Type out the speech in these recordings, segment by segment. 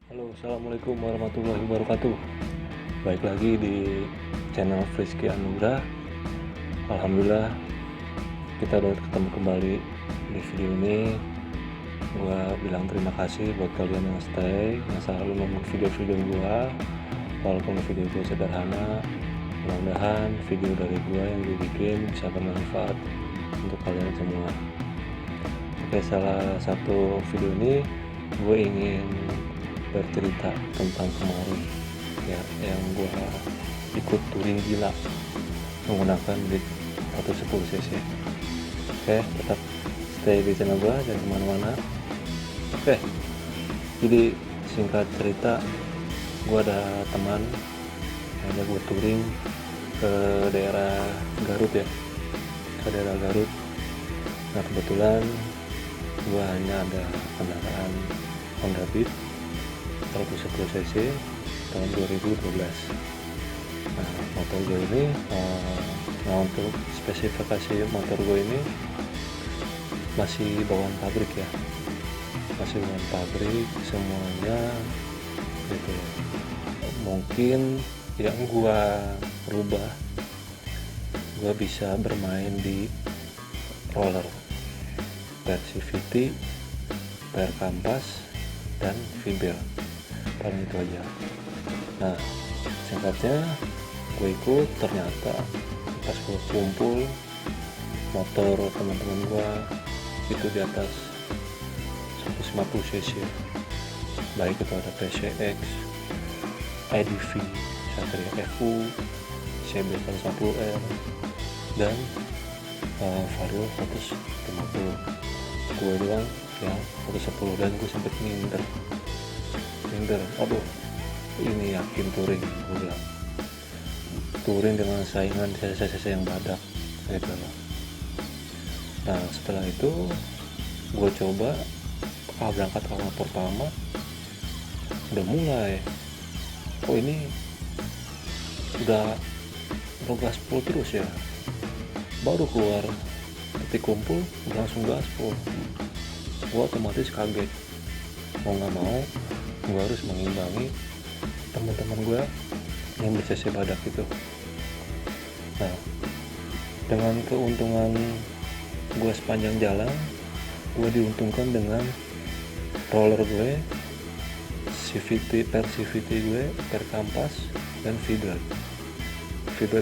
Halo, assalamualaikum warahmatullahi wabarakatuh. Baik lagi di channel Frisky Anugrah. Alhamdulillah kita udah ketemu kembali di video ini. Gua bilang terima kasih buat kalian yang stay, yang selalu nonton video-video gua. Walaupun video gua sederhana, mudah-mudahan video dari gua yang gue bikin bisa bermanfaat untuk kalian semua. Oke, salah satu video ini gue ingin bercerita tentang kemarin ya, yang gua ikut touring gila menggunakan Beat 110 cc. Oke, tetap stay di channel gua, jangan kemana-mana. Oke, jadi singkat cerita, gua ada teman ada gua touring ke daerah Garut ya, ke daerah Garut. Nah, kebetulan gua hanya ada kendaraan Honda Beat 110 cc tahun 2012. Nah, motor gue ini untuk spesifikasi motor gue ini masih bawaan pabrik ya, masih bawaan pabrik semuanya gitu ya. Mungkin yang gue rubah, gue bisa bermain di roller, per CVT, per kampas, dan V-Bell, paling itu aja. Nah, singkatnya gue ikut, ternyata pas gue kumpul motor teman-teman gue itu di atas 150 cc, baik itu ada PCX, IDV, Satria FU, CB 150R, dan Vario 150. Gue doang yang 110, dan gue sempet minder, aduh ini yakin touring, gue bilang touring dengan saingan cc yang badak gitu loh. Nah, setelah itu gue coba berangkat awal pertama, udah mulai kok ini udah gaspol terus ya, baru keluar titik kumpul udah langsung gaspol. Gue otomatis kaget, mau nggak mau gue harus mengimbangi teman-teman gue yang ber-cc badak itu. Nah, dengan keuntungan gue sepanjang jalan, gue diuntungkan dengan roller gue, CVT gue, per kampas, dan V-Blade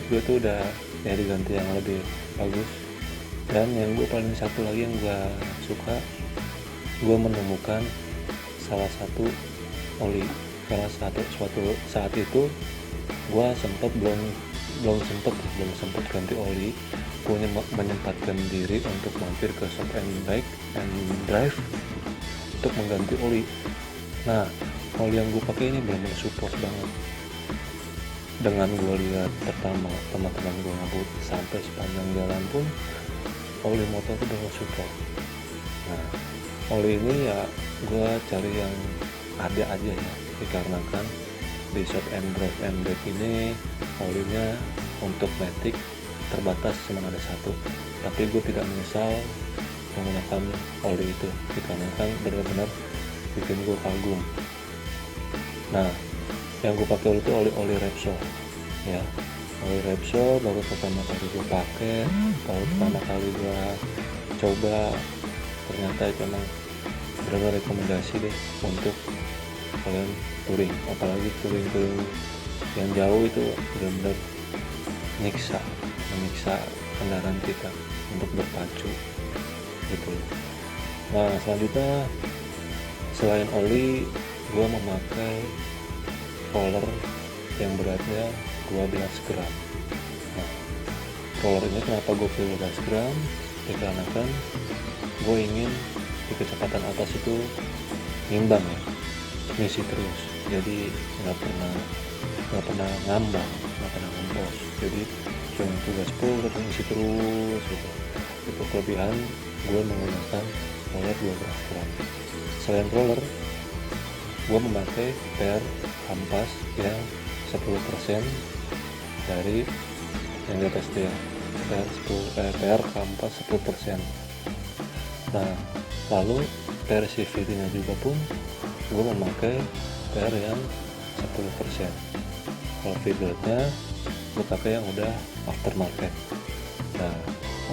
gue tuh udah ya diganti yang lebih bagus. Dan yang gue paling satu lagi yang gue suka, gue menemukan salah satu oli, karena suatu saat itu gue belum sempat ganti oli. Gue menyempatkan diri untuk mampir ke shop and bike and drive untuk mengganti oli. Nah, oli yang gue pakai ini benar-benar support banget. Dengan gue lihat pertama teman-teman gue ngebut sampai sepanjang jalan pun oli motor itu udah support. Nah, oli ini ya gue cari yang ada aja ya, dikarenakan di shop and drive and bike ini olinya untuk matic terbatas, cuma ada satu. Tapi gue tidak menyesal menggunakan oli itu, dikarenakan benar-benar bikin gue kagum. Nah, yang gue pakai oli itu oli Repsol ya, oli Repsol baru pertama kali gue pakai, baru pertama kali gue coba, ternyata itu emang benar-benar rekomendasi deh untuk kalian touring, apalagi touring yang jauh itu benar-benar menyiksa kendaraan kita untuk berpacu gitu. Nah, selanjutnya selain oli, gue memakai roller yang beratnya 12 gram. Nah, roller ini kenapa gue pilih 12 gram? dikarenakan gue ingin di kecepatan atas itu ngimbang ya, misi terus, jadi nggak pernah ngambang, nggak pernah ngempos, jadi cuma tugas full tapi misi terus gitu. Itu kelebihan gue menggunakan roller 12 gram. Selain roller, gue memakai per kampas yang 10% dari yang di atas dia, per kampas 10%. Nah, lalu per CVT-nya juga pun gue memakai per yang 10%. Kalau V-Build-nya gue pakai yang udah aftermarket. Nah,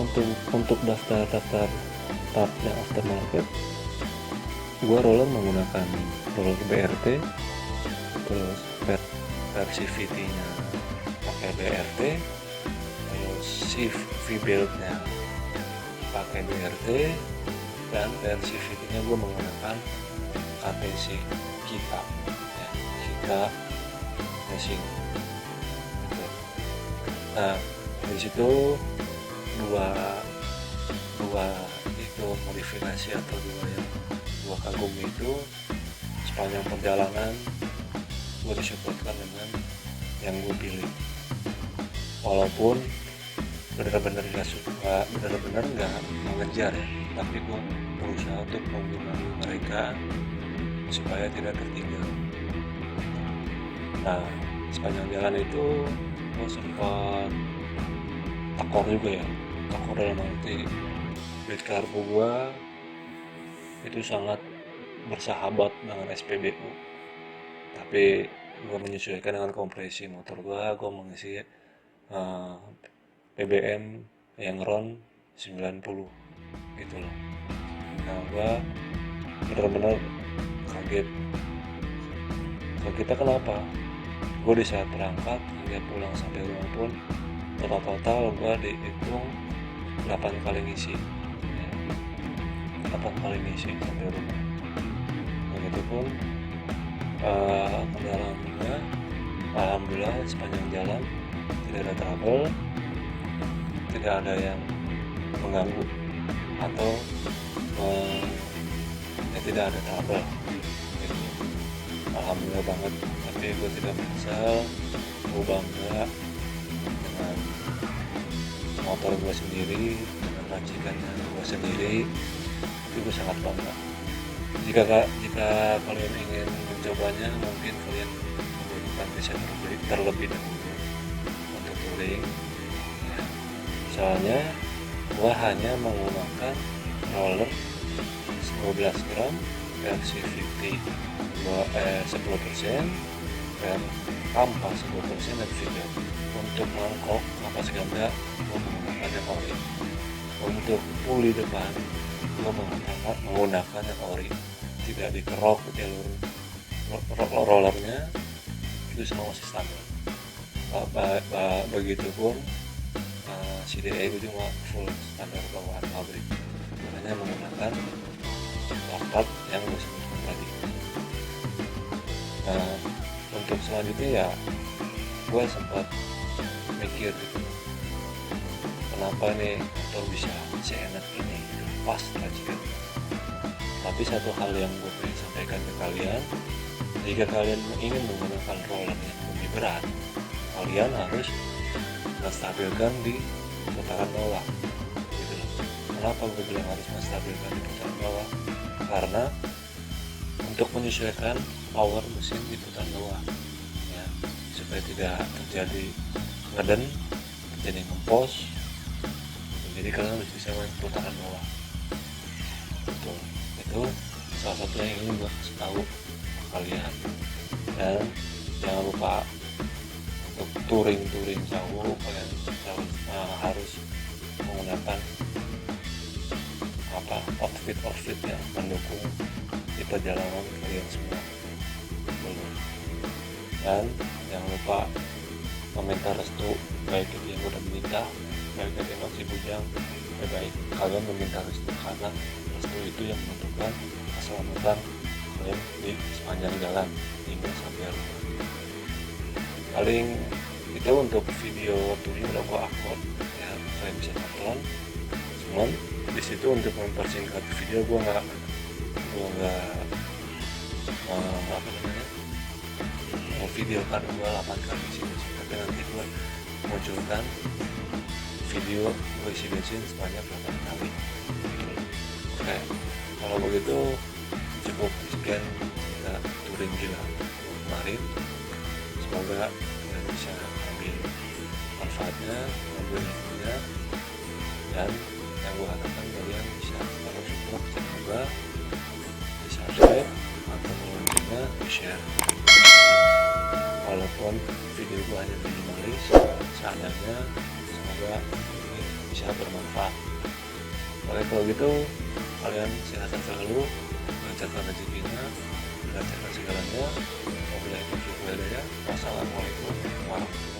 untuk daftar part yang aftermarket, gue roller menggunakan roller BRT, terus per CVT-nya pakai BRT, terus V-Build-nya pakai BRT, dan per CVT-nya gue menggunakan KTC Kita Racing gitu. Nah, dari situ dua itu modifikasi atau dua kagumi itu sepanjang perjalanan gue disupport dengan yang gue pilih, walaupun benar-benar nggak mengejar ya, tapi gue berusaha untuk mengimbangi mereka supaya tidak tertinggal. Nah, sepanjang jalan itu gue sempat tekor juga ya, tekor dalam arti bleed karbu gue itu sangat bersahabat dengan SPBU, tapi gue menyesuaikan dengan kompresi motor gue mengisi BBM yang RON 90 gitu loh. Nah, gue bener-bener kaget. Kita kenapa? Gue di saat berangkat hingga pulang sampai rumah pun total gue dihitung 8 kali ngisi ya. 8 kali ngisi sampai rumah. Begitupun kendaraan gue alhamdulillah sepanjang jalan tidak ada trouble, tidak ada yang mengganggu atau tidak ada trouble gitu. Alhamdulillah banget, tapi gue tidak menyesal, gue bangga dengan motor gue sendiri, dengan racikannya gue sendiri, itu gue sangat bangga. Jika kalian ingin mencobanya, mungkin kalian membutuhkan riset terlebih dahulu untuk touring ya. Soalnya gue hanya menggunakan roller 12 gram per CVT 10%, per kampas 10%, dan video. Untuk mangkok kampas ganda gue menggunakan yang ori. Untuk puli depan gue menggunakan yang ori, tidak dikerok jalur rollernya, itu semua masih standar. Begitupun CDI gue juga full standar bawaan pabrik, makanya menggunakan part yang gue sebutkan tadi. Nah, untuk selanjutnya ya gue sempat mikir gitu, kenapa nih motor bisa seenak ini, pas racikan. Tapi satu hal yang gue pengen sampaikan ke kalian, jika kalian ingin menggunakan roller yang lebih berat, kalian harus menstabilkan di putaran bawah gitu loh. Kenapa gue bilang harus menstabilkan di putaran bawah? Karena untuk menyesuaikan power mesin di putaran bawah ya, supaya tidak terjadi ngeden, terjadi ngempos. Jadi kalian harus bisa main putaran bawah. Betul. Itu salah satu yang ingin gue kasih tahu kalian. Dan jangan lupa untuk touring jauh, kalian harus menggunakan outfit yang mendukung di perjalanan kalian semua. Dan jangan lupa komentar restu, baik itu yang udah menikah, baik itu yang masih bujang, baik kalian meminta restu, karena restu itu yang menentukan keselamatan kalian di sepanjang jalan hingga sampai rumah. Paling itu untuk video touring udah gua upload ya, kalian bisa nonton. cuman di situ untuk mempersingkat video gue nggak apa namanya mau video kan gue 8 kali isi bensin, tapi nanti gue munculkan video gue isi bensin sebanyak 8 kali. Oke, kalau begitu cukup sekian kita touring gila kemarin. Semoga kalian bisa ambil manfaatnya, ambil ilmunya, dan yang gue harapkan kalian bisa tolong support channel gue, di subscribe atau juga di share. Walaupun video gue hanya minimalis seadanya, semoga ini bisa bermanfaat. Oke, kalau gitu kalian sehat selalu, lancarkan rezekinya, lancarkan segalanya. Wassalamualaikum warahmatullahi wabarakatuh.